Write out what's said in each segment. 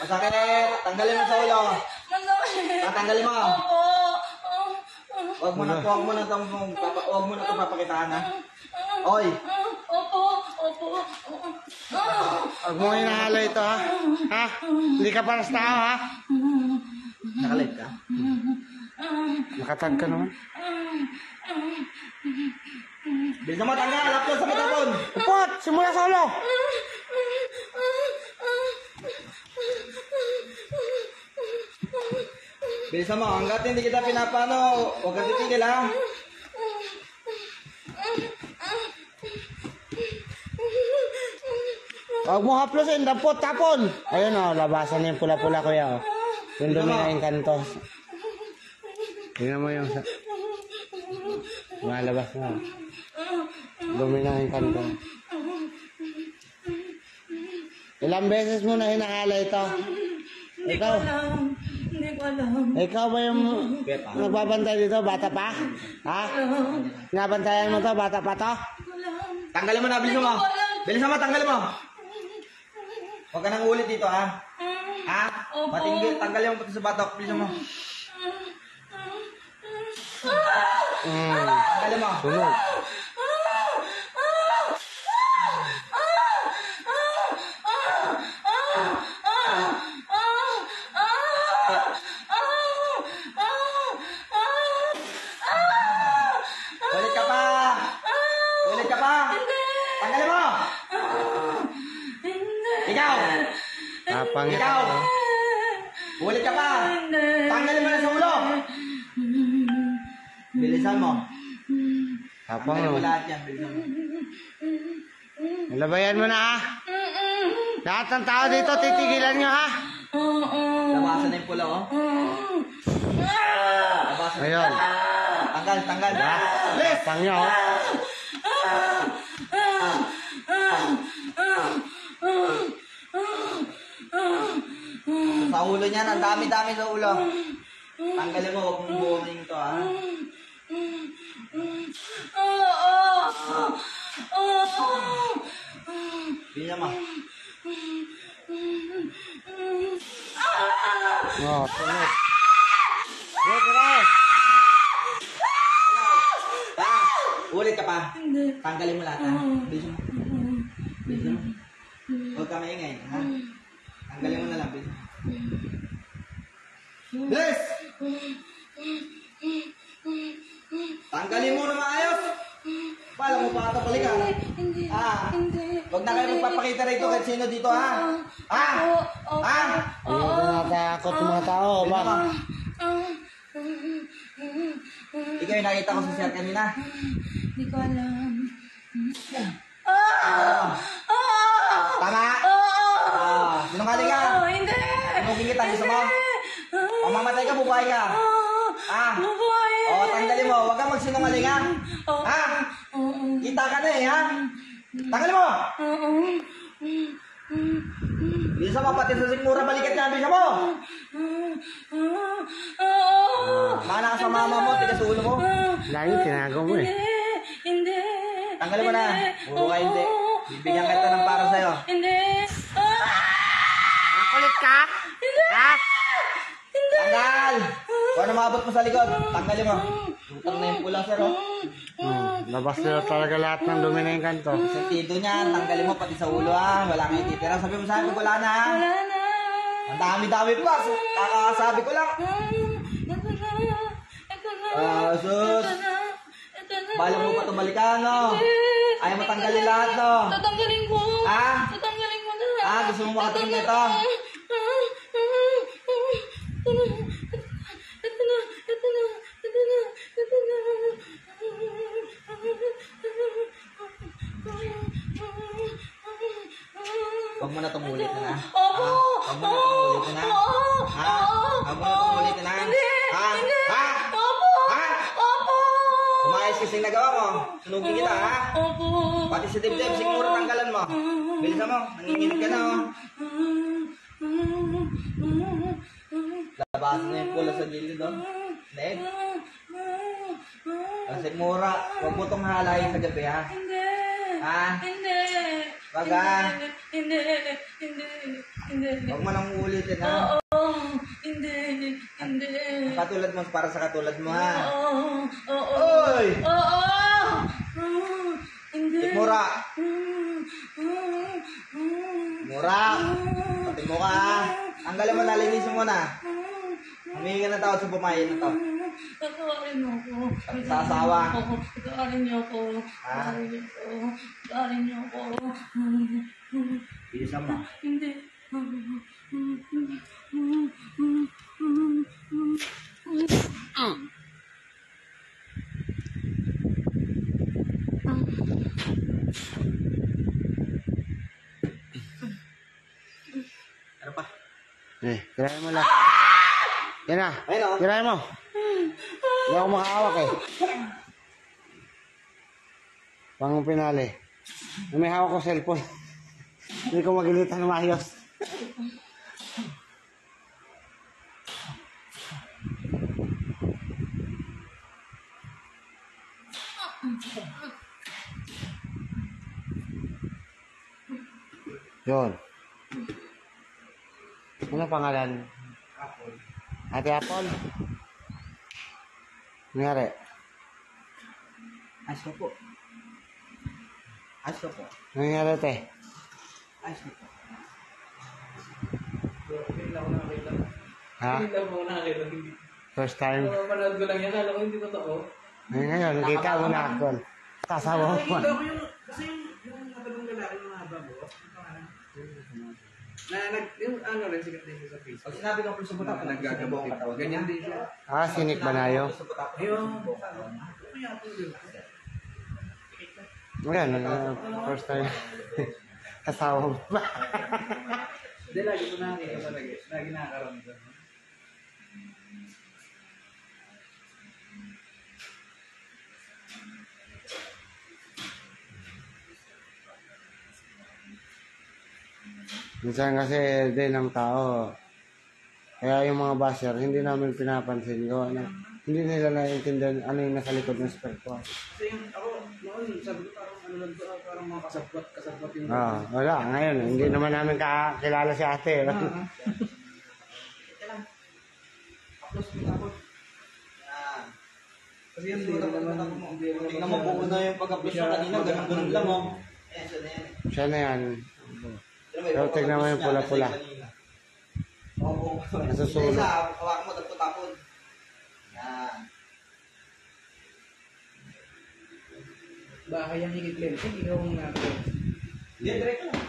Masakit. Tanggalin mo sa ulo. Masakit. Tatanggalin mo. Opo. Huwag mo na ito papakitaan, ha? Oy. Opo. Huwag mo inahalay ito, ha? Ha? Hindi ka para sa tao, ha? Nakalive ka? Nakatag ka naman. Bilisan mo, tanggal. Upload sa matapon. Upot! Simula sa ulo! Bilisan mo. Hanggat hindi kita pinapano, huwag kang titigil, ha? Huwag mo haplosin, dampot, tapon! Ayun o, labasan na yung pula-pula, kuya. O. Yung dumi na yung kanto. Tingnan mo yung malabas na. Dumi na yung kanto. Ilang beses mo na hinakala ito? Hindi ko alam. Ikaw ba yung nagbabantay dito? Bata pa? Ha? Nabantayan mo to? Bata pa to? Tanggalin mo na, bilisan mo. Bilisan mo, tanggalin mo. Huwag ka nang ulit dito, ha? Ha? Matinggil, tanggalin mo pati sa batok. Bilisan mo. Tanggalin mo. Sunog. Ulit ka pa. Ulit ka pa. Tanggalin mo. Ikaw. Tapang Ikaw. Ulit ka pa. Tanggalin mo na sa ulo. Bilisan mo. Tapang Tanggalin mo mo. lahat yan. Bilisan mo. Labayan mo na, ha? Lahat ng tao dito, titigilan nyo, ha? Labasan na yung pula, oh. Labasan. Ayun. Tanggal, tanggal. Bilis! Tapang nyo, ha? Sa ulo niyan, ang dami-dami sa ulo. Tanggalin mo, huwag mong buongin to, ha? Bilisan mo. Oh, sunod. Go, go! Pa! Ulit ka pa. Tanggalin mo lahat, ha? Bilisan mo. Bilisan mo. Huwag ka maingay, ha? Tanggalin mo na lang, bilisan mo. Bilis! Tanggalin mo na maayos! Pala mo pa ito balikan. Huwag na kayo magpapakita rito kahit sino dito, ha? Ha? Ha? Hindi ko natakot yung mga tao, ba? Ikaw yung nakita ko sa sir kanina. Hindi ko alam. Tama? Sinungaling ka? Hindi. Sinungaling kita, gusto mo? Mamamatay ka, bubuhay ka? Bubuhay. Tanggalin mo. Huwag kang magsinungaling, ha? Ha? Kita ka na, ha? Tanggalin mo! Bisa mo, pati sa sigmura balikat niya. Bisa mo! Mana ka sa mama mo, tigas ulo mo. Lagi, tinagaw mo, eh. Hindi. Tanggalin mo na. Puro ka hindi. Bibigyan kita ng para sa'yo. Hindi. Ang kulit ka? Ha? Tanggal! Kung ano maabot mo sa likod, tanggalin mo. Utang na yung pula, sir, oh. Labas nila talaga lahat ng dumi na yung kanto. Sentido niyan, tanggalin mo pati sa ulo, ha. Wala kang ititira. Sabi mo sa akin, wala na, ha. Wala na. Ang dami-dami pa. Kakasabi ko lang. Ito na. Sus. Ito na. Bala mo pa ito balikan, no? Ayaw mo tanggalin lahat, no? Tatanggalin ko. Ha? Tatanggalin ko na. Gusto mo makatingin nito? Huwag mo na tumulit na. Opo. Huwag mo na tumulit na. Huwag mo na tumulit na. Opo. Opo. Umayos kasi yung nagawa mo. Sunugin kita, ha? Opo. Pati si dibdib, siguro tanggalan mo. Bilisan mo, nanginginig ka na, oh. Labasan na yung pula sa gilid, oh. Leg. Sigmura, huwag mo itong halayin sa gabi, ha? Hindi. Ha? Hindi. Wag, ha? Hindi. Hindi. Huwag mo nang uulitin, ha? Oo. Hindi. Hindi. Katulad mo, para sa katulad mo, ha? Oo. Oo. Oy! Oo. Hindi. Mura! Mura! Pati mo ka, ha? Tanggalin mo, nalinisin mo na. Humingi ka ng tawad sa bumayin na to. Patawarin mo ako. Sa asawa. Patawarin niyo ako. Patawarin niyo ako. Patawarin niyo ako. Bilisan mo. Hindi. Ano pa? Tirahin mo lang. Yan na. Ayun, oh. Tirahin mo. Hindi ako makahawak eh. Pang pinali. May hawak ko cellphone. Hindi ko magilitan ng maayos. Yun. Ano pangalan? Apple. Ate Apple? Nangyari? Aso po. Aso po. Nangyari, te? Aso po. Hindi ako nakakita. Ha? Hindi ako nakakita. First time? Manood ko lang yan. Kala ko hindi totoo. Ngayon, nakita mo na ako. Kasama mo pa. Nakikita ko yung... Kasi yung natabang lalaki ng mahaba mo. Ang pangalan? Yung ano rin, sikat din siya sa Pag Facebook. sinabi kang puso butak, Naggagamot. Ganyan din siya. Ah, sinik ba na yun? Ayun. Kaya po yun. Ayan, first time. Kasama mo pa. Hindi, lagi ko nakakita talaga. Lagi nakakaramdam. Minsan kasi din ang tao. Kaya yung mga basher, hindi namin pinapansin ko. Hindi nila naiintindihan ano yung nasa likod ng spiritual. Kasi yung ako, noon, sabi ko parang ano lang to, parang mga kasabwat yung... Wala. Ngayon, hindi naman namin kakilala si ate. Kasi yun, hindi naman... Tingnan mo, buo na yung pag-upload mo kanina, ganun-ganun lang, oh. Ayan, siya na yan. Siya na yan. Pero tignan mo yung pula-pula. Oo. Nasusunog. Isa, hawakan mo, tapon-tapon. Yan. Bahay ang higit-cleansing, ikaw ang natin. Hindi, direct lang.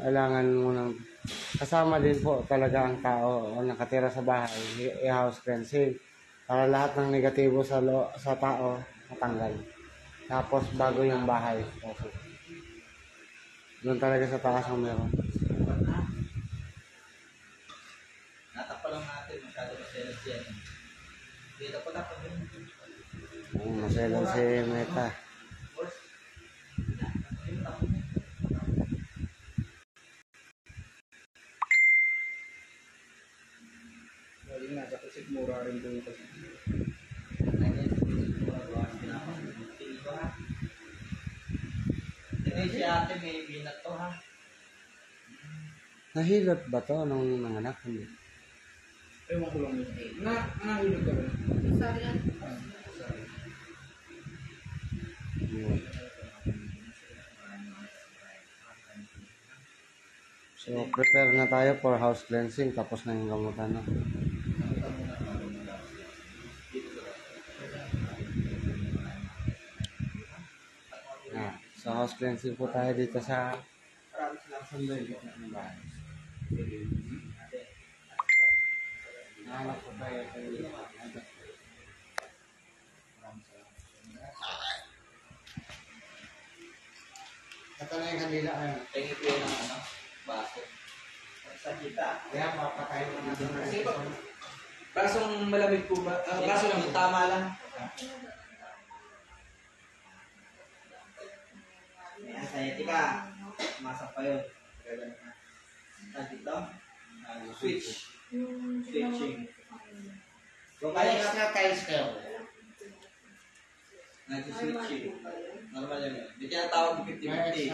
Kailangan mo ng kasama din po talaga ang tao o nakatira sa bahay, i-house cleansing para lahat ng negatibo sa tao matanggal. Tapos bago yung bahay. Okay. Doon talaga sa taas ang meron. Natapa lang natin, masyado maselos yan. Hindi, tapon-tapon yun. Maselan si Meta. Yung nasa kasi mura rin doon kasi. Hindi, si ate may binat to, ha? Nahilot ba to nung nanganak? Hindi. Ewan ko lang yun. Nahulog ka ba? Yun. So, prepare na tayo for house cleansing tapos na yung gamutan. No? So, house cleansing po tayo dito sa Sunday. Nahanap po tayo. Ito na yung kanila. Tingin ko yun ang ano, baso. Sa kita. Kaya papatay mo na doon. Sige po. Basong malamig po ba? Baso lang po. Tama lang. Ayan, sayeti ka. Masak pa yun. Dito. Switch. Switching. So, kaya ka na tiles kayo. nag-switching. Normal yun. Hindi tinatawag 50-50.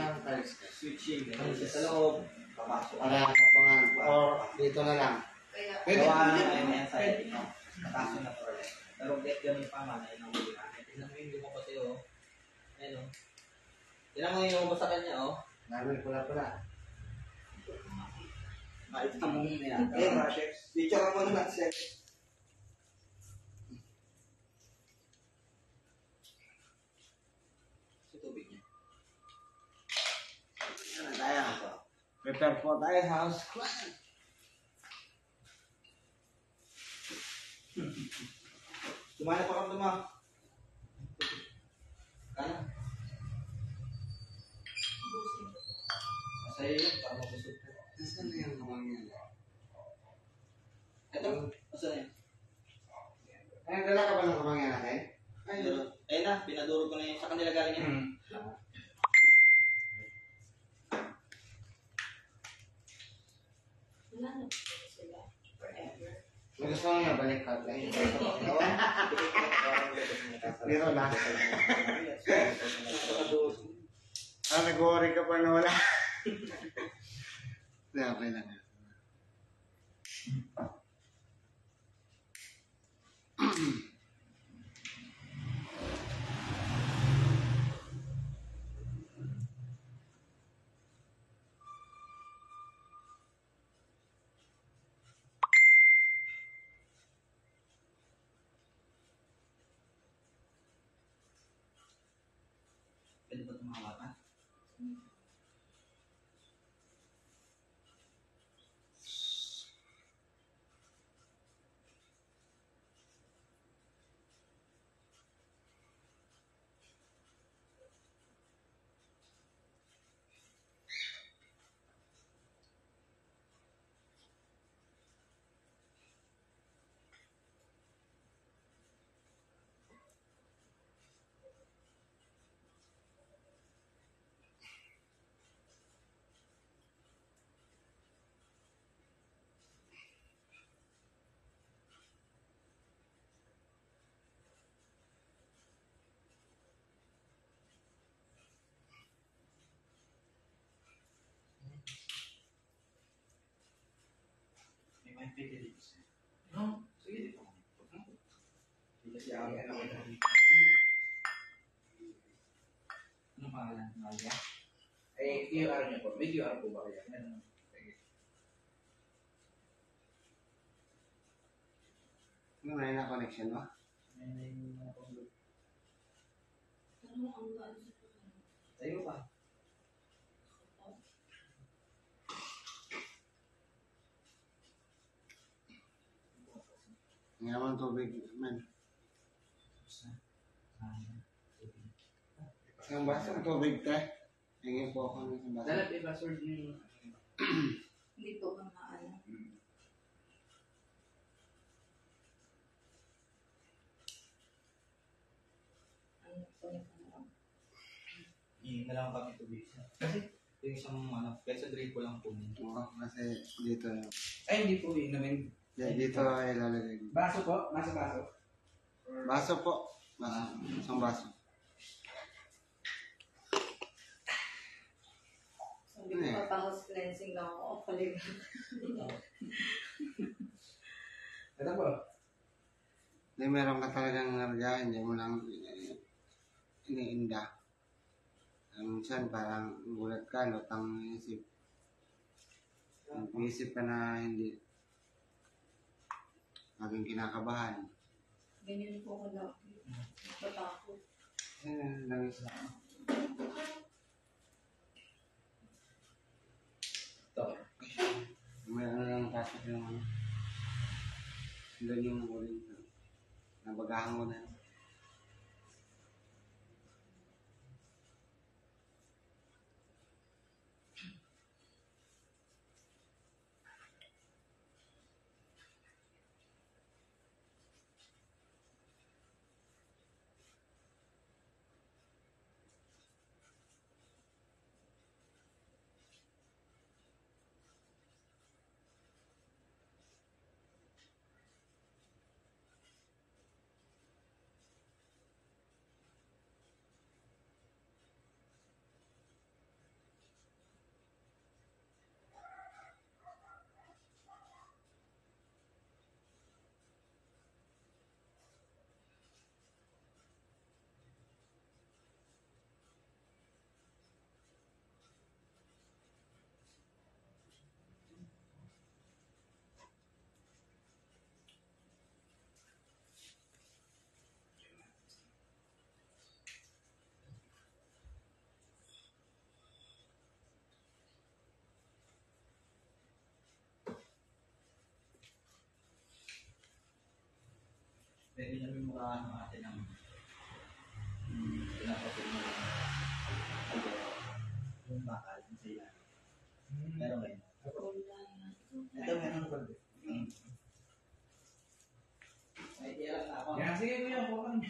Switching. Isa sa loob, Papasok. Para kapangan. Or dito na lang. Pwede. Gawa na yung mensahe. Kaso na to. Pero get ganun pa man, ayun ang huli natin. Tignan mo yung lumabas sa'yo, oh. Ayun, oh. Tignan mo yung lumabas sa kanya, oh. Dami pula-pula. Makita mo muna yan. Ayun, Rashex. Picture mo na, Seth. Sa tubig niya. Ano tayo? Prepare po tayo sa house clean. Tumana pa kang tuma. Kana? Masaya yun, para mabusog ka. Nasaan na yung kamang yan? Ito, asa na yun? Ay, dala ka ba ng kamang yan natin? Ayun na, pinadurog ko na yun. Sa kanila galing yun. Wala na po sila. Forever. May gusto mo nga balik ka. Pero na. Ah, nag-worry ka pa na wala. Hindi, okay lang. Pwede ba tumawa ka? May may pwede dito siya. No? Sige, dito. Dito siya. Anong pangalan? Malia? Eh, QR niyo po. May QR po ba kaya? Meron. Sige. Ano na yung connection mo? May mga pang-loop. Ano ang gaan sa kanya? Tayo pa. Hindi naman tubig, man. Yung baso ng tubig, te. Hingin po ako ng baso. Dalat may password niyo. Hindi po ba maano? Ano po yung ano? Hindi na lang kami tubig siya. Kasi yung isang ano, kaysa drip ko lang po. Oo, kasi dito. Ay, hindi po namin. Dito ay lalagay. Baso po? Nasa baso? Baso po. Baso. Isang baso. Sabi ko pa-house cleansing lang ako. Paligan. Ito po. Hindi, meron ka talagang narga, hindi mo lang iniinda. Minsan parang gulat ka, lutang isip. Isip ka na hindi laging kinakabahan. Ganyan po ako lagi. Natakot. Langis na. Ito. May ano lang pasok yung ano. Doon yung uling. Nabagahan ko na. Pwede niya may mukha ng ate ng pinapapin mo ng yung bakal sa ilan. Meron kayo. Ito meron ko. Ay, iyak na ako. Yan, sige kuya, bukan.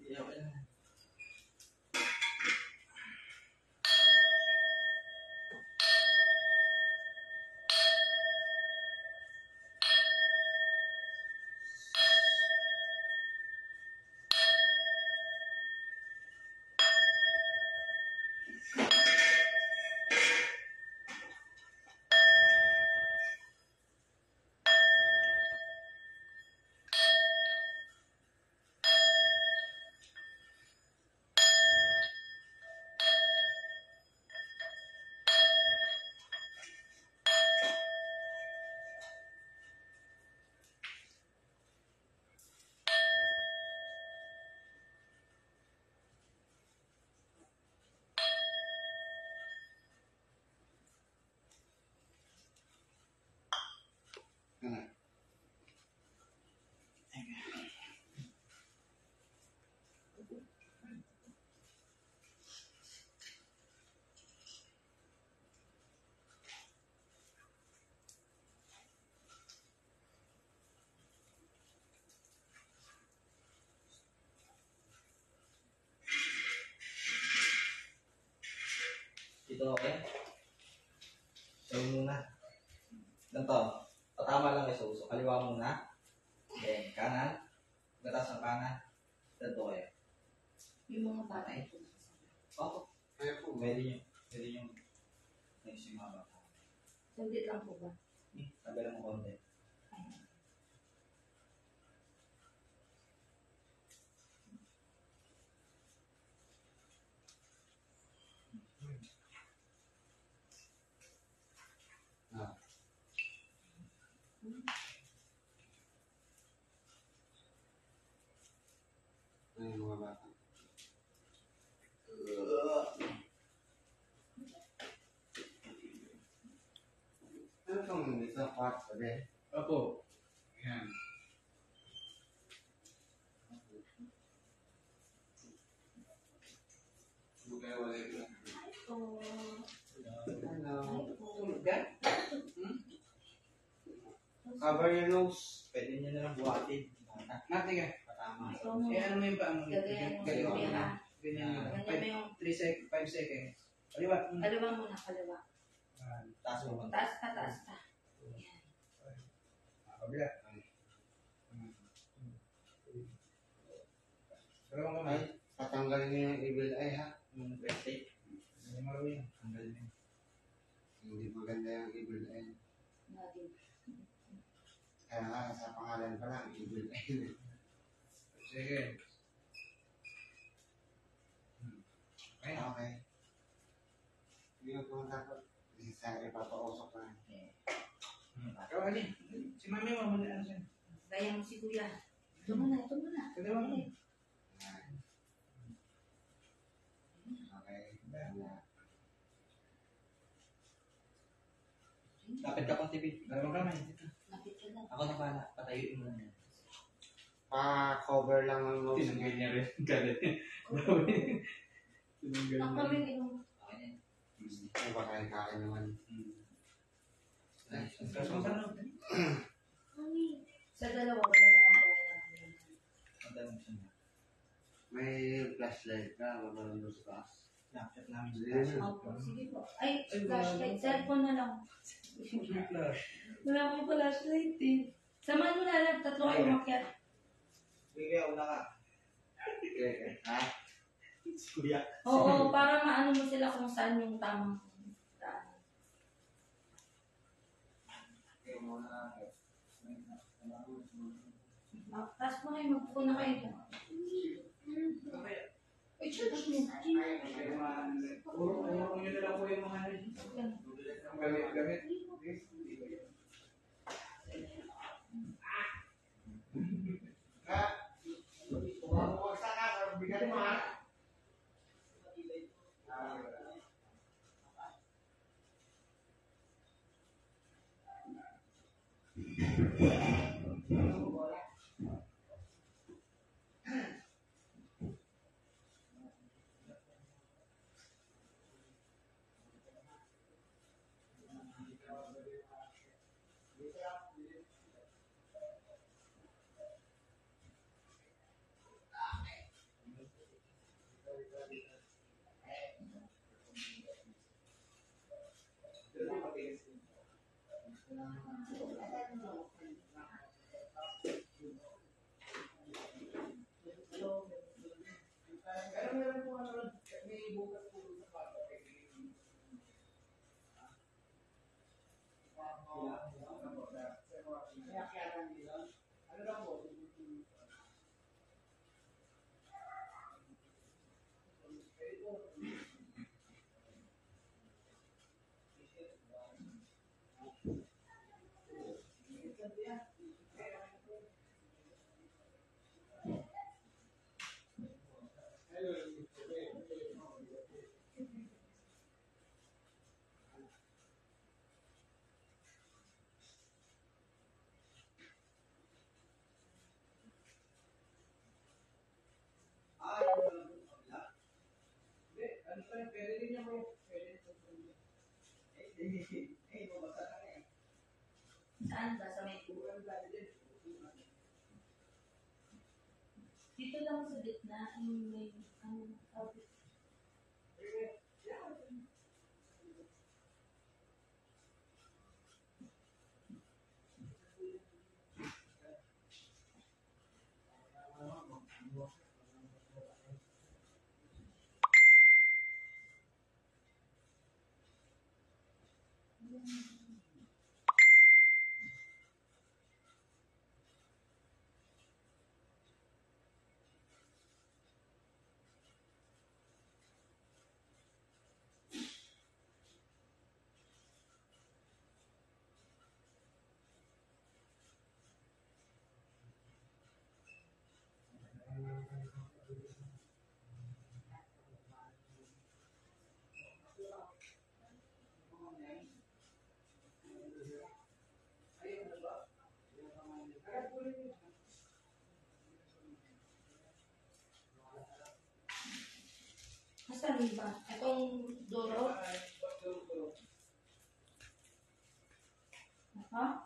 Iyak na. Dito okay? Sa'yo muna. Ganito. Patama lang kayo sa uso. Kaliwa muna. Okay. Kanan. Gatas ng kanan. Ganito kayo. Yung mga bata ito. Opo. Kaya po, Pwede nyo. Pwede nyo. Next yung mga bata. Sandit lang po ba? Tagal mo konti. Ayun mga bata. Ano itong dito? Kwarto din? Opo. Yan. Bukay wala ito. Oo. Hello. Tulog ka? Cover your nose. Pwede nyo na lang buhatin. Nati ka. Patama. Ikaw mo. Eh, ano mo yung paa mo? Gagayan mo Galiwa sa mo na. kuya. Ganyan mo. Ganyan mo yung 5 seconds. Kaliwa. kaliwa muna, kaliwa. Taas mo. Taas ka, taas ka. Kabila. Dalawang kamay. Ay, patanggalin niyo yung evil eye ha. Pwede. Dalawang kamay. Tanggal mo. Hindi maganda yung evil eye. Natin. Kaya nga, sa pangalan pa lang, evil eye. Sige. Okay. Okay. Hindi ko pumunta po. Isa ipapausok na. Ikaw, Ali. Si mami mo, muna ano siya. Gaya mo si kuya. Ito muna, ito muna. Kaliwa mo. Yan. Okay. Yan. Lapit ka pang TV. Dalawang kamay. Lapit ka lang. Ako na pala. Patayuin mo na yan. Pa-cover lang ng nose. Tinanggal niya rin. Galit. Tinanggal Ang niya. kami inom. Okay na yan. Ay, baka kain naman. Tapos mo sa ano? Sa dalawa, wala naman po na kami. Tanggal mo siya. May flashlight ka, magandang dos taas. Snapchat namin Sige. Opo, sige po. Ay, flashlight. Cellphone na lang. Flash. Wala akong flashlight eh. Samahan mo na lang. Tatlo kayo umakyat. Sige, una ka. Okay. Ha? Kuya. Oo, para maano mo sila kung saan yung tamang daan. Okay, muna. Tapos mo kayo, magpuko na kayo. Ay, church mo. Puro nyo na lang po yung mga ano. Gamit. Bumagsak ka, bigat mo ha. Saan ba? Sa may dito lang sa gitna, yung may, sabi. Nasaan ba? Itong duro? Ha?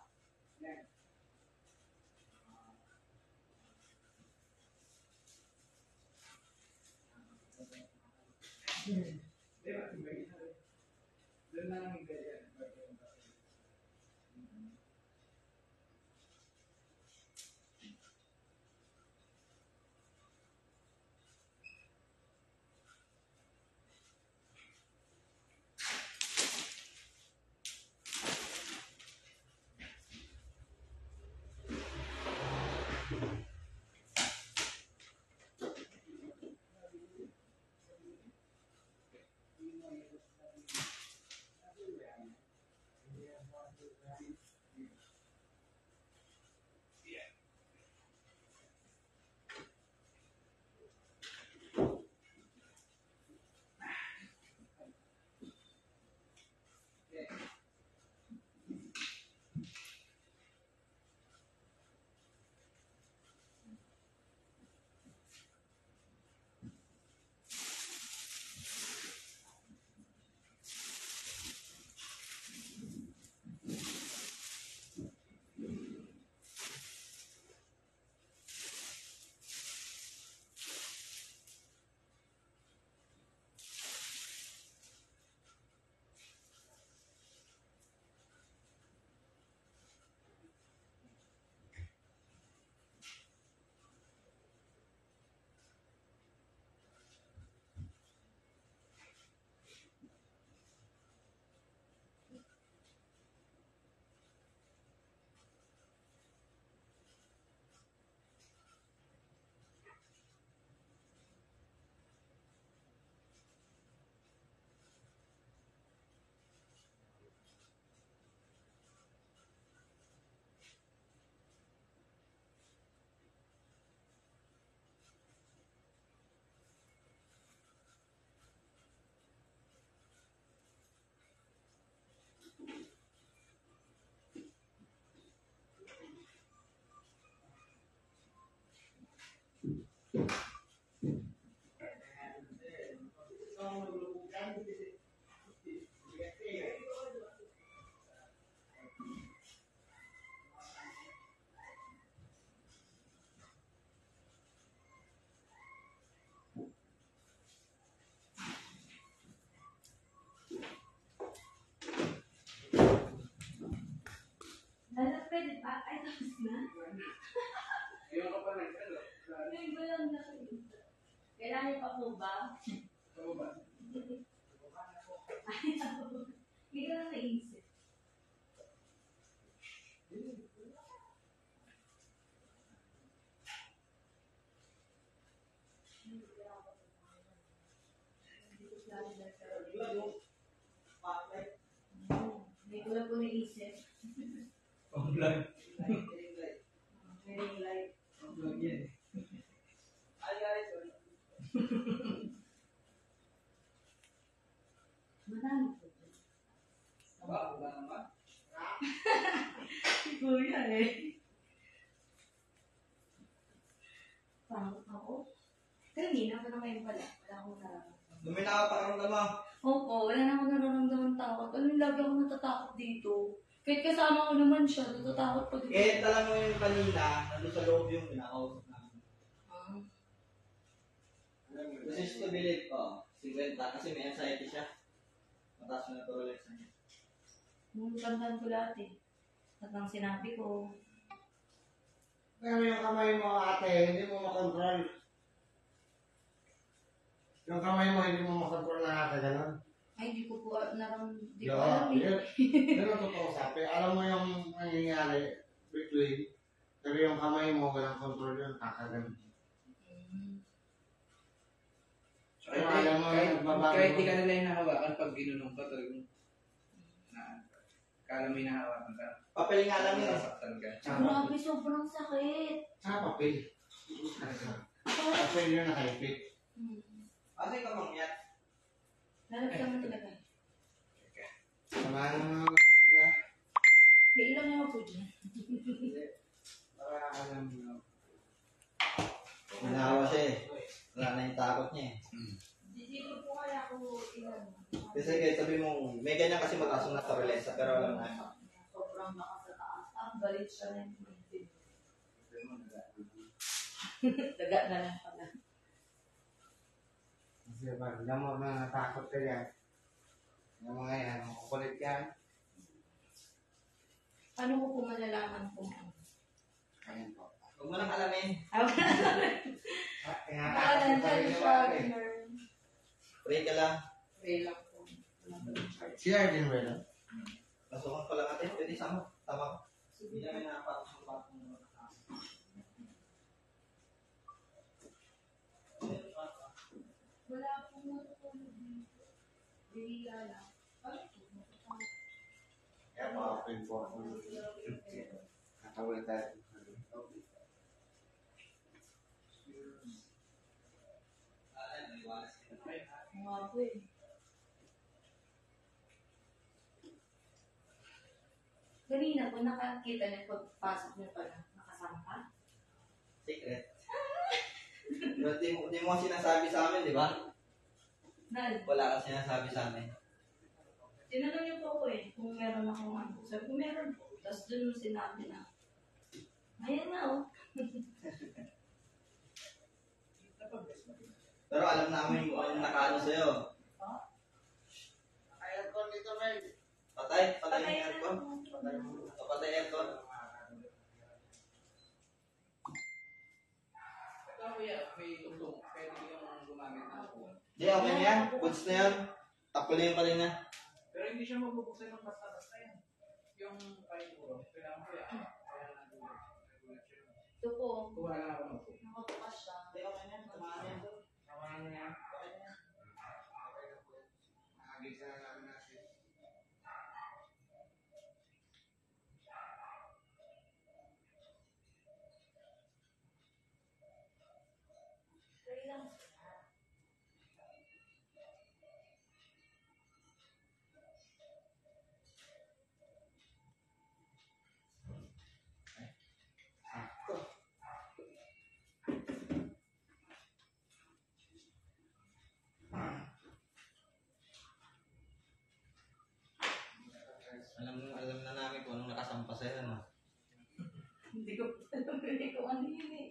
Ay, tapos na? Ngayon ka pa nag-ano? Ngayon ba lang na? Kailangan pa po ba? Ano ba? Ay, hindi ko lang naisip. Hindi ko lang po naisip. Online. Very light. Online yan. Marami po. Wala naman. Si Kuya eh. Pangit ako. Kanina pa naman pala. Wala akong nararamdaman. Dumi na pakiramdam mo. Opo, wala na akong nararamdaman takot. Ano yung lagi ako natatakot dito? Kahit kasama ko naman siya, natatakot pa dito. Eh, tala mo yung kanina, nandun sa loob yung pinakausap namin. Ah. This is to believe, 50. Kasi may anxiety siya. Mataas na tolerance niya. Nung tandaan ko lahat eh. At nang sinabi ko, Pero yung kamay mo, ate, hindi mo makontrol. Yung kamay mo, hindi mo makontrol na ate, gano'n. ay di ko po di ko Yo, alam eh. yun ang totoo sabi. Alam mo yung nangyayari between, pero yung kamay mo, walang control yun, kakagano. Mm. Pero alam mo, nagbabago. Kahit di ka nila hinahawakan pag ginunong ka talagang kala mo hinahawakan ka. Papel nga lang yun. Nasaktan ka. Grabe, sobrang sakit. Sa papel. Papel yun nakaipit. Kasi ka mangyat. Lalagyan mo talaga. Samahan mo, May ilang nga po dyan. para alam mo. Ginawa siya eh. Wala na yung takot niya eh. Dito po kaya ako ilan. Kasi kahit sabi mo, may ganyan kasi mag-asong na tolerance, pero alam na. Sobrang lakas sa taas. Galit siya na yung daga na lang pala. Kasi pag namor na natakot ka yan, yung mga yan, makukulit yan. Paano ko po malalaman kung ano? Ayan po. Huwag mo nang alamin. Tinatakot yung sarili mo ate. Pray ka lang. Pray lang po. Si Arden Wela. Pasukan pa lang natin. Pwede sama. Tama ka. Hindi namin nakapasok pa kung Wala pong matutulog dito. Bihila lang. Kaya pa-open po ako. Nakawala tayo. Mga po eh. Kanina po nakakita niyo pagpasok niyo pala. Nakasama ka? secret. Pero di mo sinasabi sa amin, di ba? Dahil, Wala kang sinasabi sa amin. tinanong niyo po ako eh, kung meron akong ano. Sabi ko meron po. Tapos dun mo sinabi na, ayan na oh. Pero alam namin kung anong nakaano sa'yo. Aircon dito, Mel. Patay yung aircon. Patay aircon. Ito kuya, may tungtong. Pwede yung gumamit ng phone. Di, okay na yan. Goods na yan. Takulin pa rin na. Pero hindi siya magbubuksan ng basta-basta yan. Yung kain puro. Kailangan ko yan. Kaya nagulat siya. Ito po, Kuha lang ako ng phone. nakabukas siya. Di, okay na yan. Samahan yan. Samahan niya. Nakagisa na namin natin. Pray lang. Alam na namin kung anong nakasampa sa'yo, no? Hindi ko alam kung ano yun eh.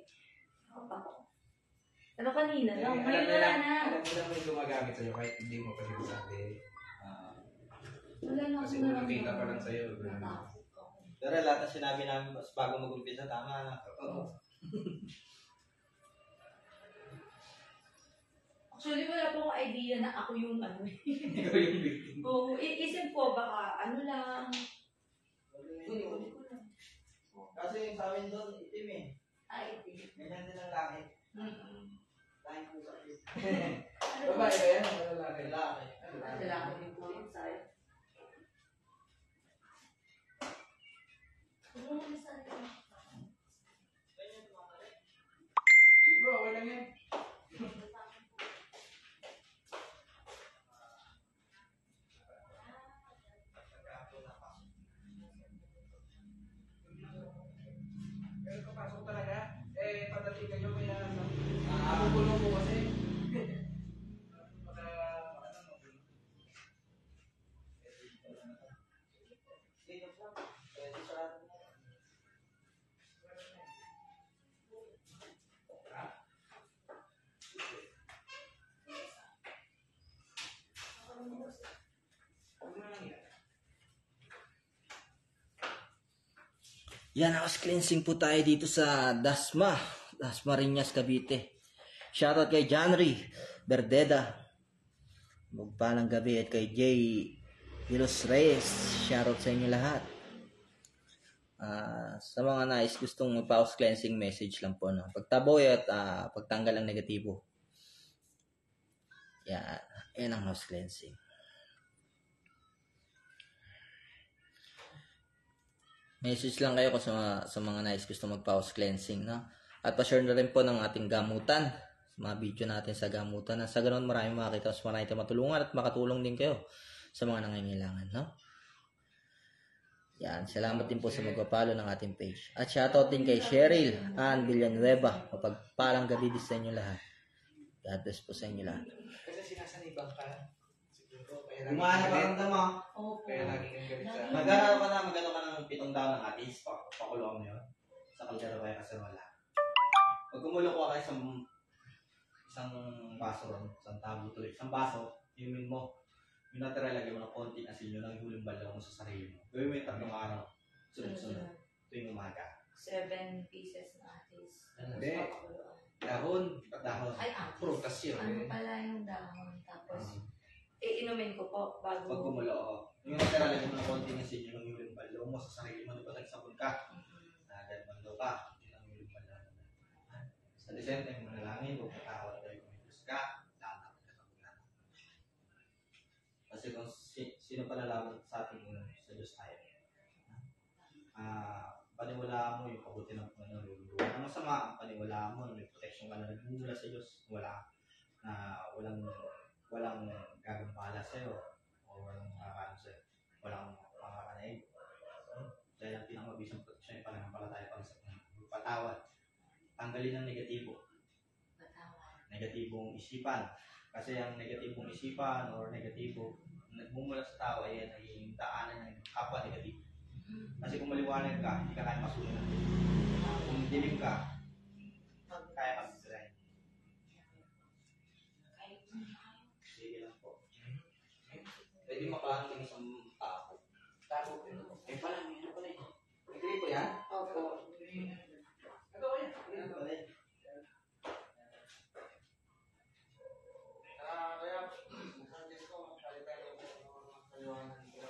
Ako. Pero kanina lang, Alam ngayon nila- wala na. Alam nila may gumagamit sa'yo kahit hindi mo pa sinasabi. Wala na Kasi akong unang kita pa lang nararamdaman. sa'yo. Natakot ako. Pero lahat na sinabi namin mas bago mag-umpisa, tama na. Oo. Actually, wala po akong idea na ako yung ano. Ikaw yung victim. Oo, isip ko baka ano lang. Uli-uli ko lang. Kasi yung sa amin doon, itim eh. Ay, hindi. Ganyan din ang laki. Laki po sa akin. Ano Babae ba yan? O lalaki? Laki. Lalaki din po yun sa'yo. Ano mo na sa'yo? Sige bro, okay lang yan. Pero kapasok talaga, padating kayo kaya makukulong po kasi. Baka, ano, magulo. Dito po. Pwede sarado mo. Yan, house cleansing po tayo dito sa Dasmariñas, Cavite. Shoutout kay Janry Berdeda. Magpalang gabi at kay Jay De Los Reyes. Shoutout sa inyo lahat. Sa mga nais gustong mag-house cleansing message lang po. No? Pagtaboy at pagtanggal ng negatibo. Yan ang house cleansing. Message lang kayo sa mga nais gusto mag-house cleansing. No? At pa-share na rin po ng ating gamutan. Mga video natin sa gamutan. Sa ganun maraming makakita. Mas marami tayong matulungan at makatulong din kayo sa mga nangangailangan. No? Yan. Salamat din po sa magpapalo ng ating page. At shoutout din kay Cheryl Ann Villanueva. Mapagpalang gabi din sa inyo lahat. God bless po sa inyo lahat. Kasi sinasanibang ka. Siguro, kaya Gumana pa rin mo. Opo. Kaya lagi kang galit sa... Magano ka ng 7 taon ng atis. Pakulong mo yun. Sa kaldero kaya kasi wala. Pag kumulo ko kayo isang baso ron, isang tabo tuloy, isang baso, inumin mo. Yung natira, lagyan mo ng konti asin yun, ang huling balaw mo sa sarili mo. Gawin mo yung 3 araw. Sunod-sunod. Tuwing umaga. 7 pieces na atis. Hindi. Dahon. Dahon. Ay, atis. Prutas yun. Ano pala yung dahon? Tapos, iinumin ko po bago. Pag kumulo, yung natira, lagyan mo ng konti asin yun, ang huling balaw mo sa sarili mo. Pag nagsabon ka, nagandang ka. Yun ang huling balaw mo. Sa December, manalangin, huwag katawad tayo kung may Diyos ka. Lahat ka sa paglalang. Kasi kung sino palalaman sa ating sa Diyos tayo. Paniwalaan mo yung kabuti ng Panginoon. Ang masama ang paniwalaan mo, may protection ka na nagmumula sa Diyos. Walang gagampala sa'yo. O walang makakano sa'yo. Walang makakanaig. Dahil ang pinakamabisang protection ay pananampalataya para sa Panginoon. Patawad. Tanggalin ang negatibo. Negatibong isipan. Kasi ang negatibong isipan or negatibo, nagmumula sa tao ay naging daanan ng kapwa negatibo. Kasi kung maliwanag ka, hindi ka kaya masunod. Kung dilim ka, kaya mag-grind. Sige lang po. Pwede makaano ng isang tao. Tapo. Pala, meron pala eh. Nagripo yan? Opo. Ito ko yan. Meron pala eh. Kaya, Sundays ko, kali tayo ng kaliwangan ko.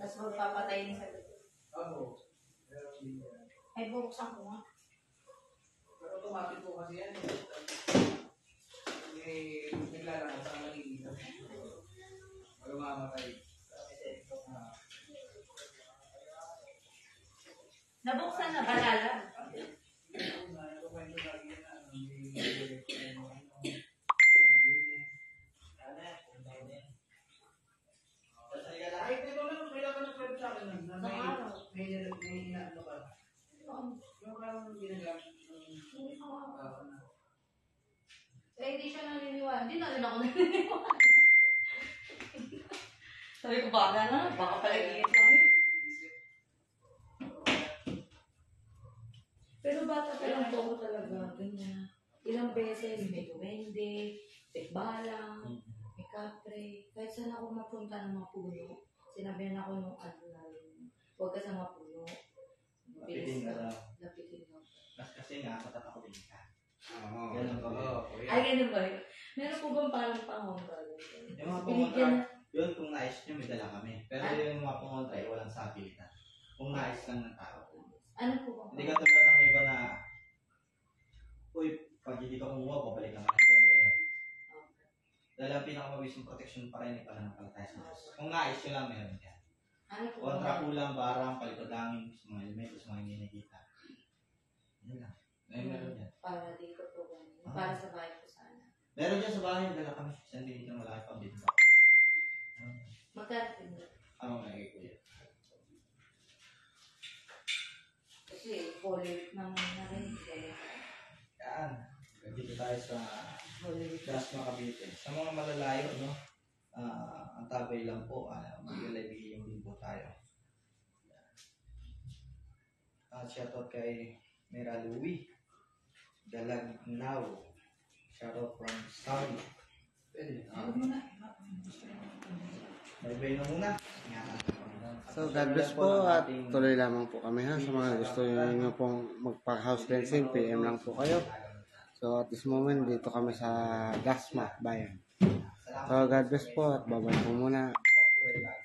Tapos magpapatay ni sa Oo. Pero hindi yan. ay bubuksan ko nga. Pero automatic po kasi yan. Naglalakad sa Manila. Bago mamatay. Nabuksan na ba lala? Ay, ito lang, may laban ng friend sa akin na may inaano ka. Yung parang ginagamit ng Eh, hindi siya naniniwala. Hindi na rin ako naniniwala. Sabi ko, baka pala iit lang yun. Pero bata pa lang po ako talaga. Ganyan. Ilang beses, may duwende, tikbalang, may Kapre, kahit saan ako mapunta ng mga puno, sinabihan ako nung ano namin, huwag ka sa mga puno. Lapitin ka daw. Lapitin mo. Kasi nga, matatakotin ka. Oo. Ganun ba? Oo, kuya. Ay, ganun ba yun? Meron po bang parang pangontra? Yung mga Binigyan pumunta, yun kung nais nyo, may dala kami. Pero yung mga pumunta, walang sapilitan. Kung nais lang ng tao. Ano po bang Hindi ka tulad ng iba na, uy, pag hindi ka kumuha, babalik naman. Hindi kami ganun. Dahil ang pinakamabisang protection pa rin ay pananampalataya sa Diyos. Kung nais nyo lang, meron yan. Ano po Kontra kulang, barang, palipad langin, sa mga elementos, mga hindi nakikita. Yan lang. Meron yan. Para dito po ganun. Para sa bahay po sana. Meron dyan sa bahay, dala kami. Saan din dito malaki pang dito. Magkano din yun? Ano nga kuya? Kasi Holy Week naman na rin. Yan. Dito tayo sa Holy Week. Dasma, Cavite. Sa mga malalayo, no? Ang tabay lang po, mag-live din po tayo. Shoutout kay Mera Louie Dalagnaw. Shoutout from Saudi. Bye-bye na muna. Ingatan po kami doon. So, God bless po at tuloy lamang po kami ha. Sa mga gusto nyo pong magpa-house cleansing, PM lang po kayo. So, at this moment, dito kami sa Dasma, bayan. So, God bless po at bye-bye po muna. Salamat.